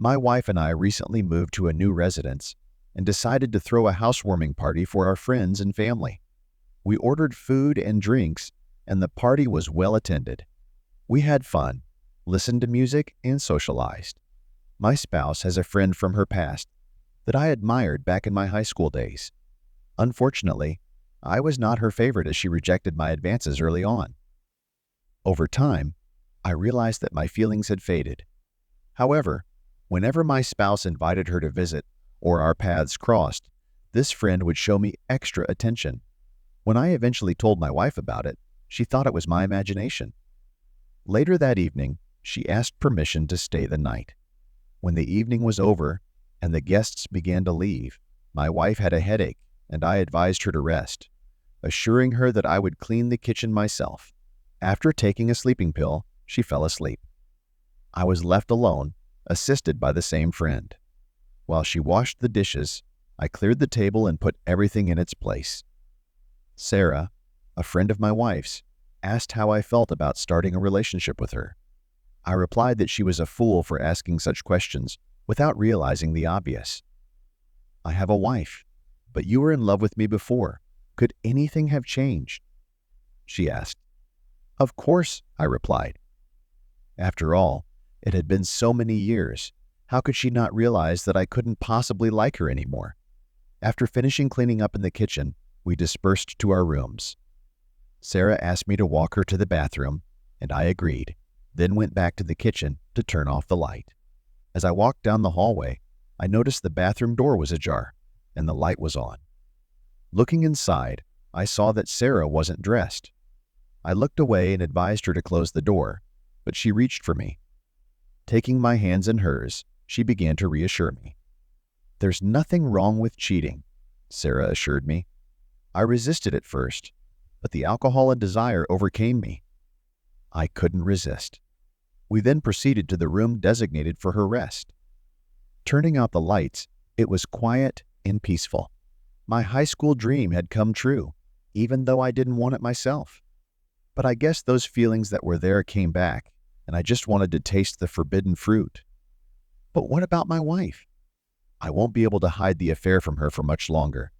My wife and I recently moved to a new residence and decided to throw a housewarming party for our friends and family. We ordered food and drinks, and the party was well attended. We had fun, listened to music, and socialized. My spouse has a friend from her past that I admired back in my high school days. Unfortunately, I was not her favorite as she rejected my advances early on. Over time, I realized that my feelings had faded. However, whenever my spouse invited her to visit or our paths crossed, this friend would show me extra attention. When I eventually told my wife about it, she thought it was my imagination. Later that evening, she asked permission to stay the night. When the evening was over and the guests began to leave, my wife had a headache and I advised her to rest, assuring her that I would clean the kitchen myself. After taking a sleeping pill, she fell asleep. I was left alone, assisted by the same friend. While she washed the dishes, I cleared the table and put everything in its place. Sarah, a friend of my wife's, asked how I felt about starting a relationship with her. I replied that she was a fool for asking such questions without realizing the obvious. I have a wife, but you were in love with me before. Could anything have changed? She asked. Of course, I replied. After all, it had been so many years. How could she not realize that I couldn't possibly like her anymore? After finishing cleaning up in the kitchen, we dispersed to our rooms. Sarah asked me to walk her to the bathroom, and I agreed, then went back to the kitchen to turn off the light. As I walked down the hallway, I noticed the bathroom door was ajar, and the light was on. Looking inside, I saw that Sarah wasn't dressed. I looked away and advised her to close the door, but she reached for me. Taking my hands in hers, she began to reassure me. There's nothing wrong with cheating, Sarah assured me. I resisted at first, but the alcohol and desire overcame me. I couldn't resist. We then proceeded to the room designated for her rest. Turning out the lights, it was quiet and peaceful. My high school dream had come true, even though I didn't want it myself. But I guess those feelings that were there came back, and I just wanted to taste the forbidden fruit. But what about my wife? I won't be able to hide the affair from her for much longer,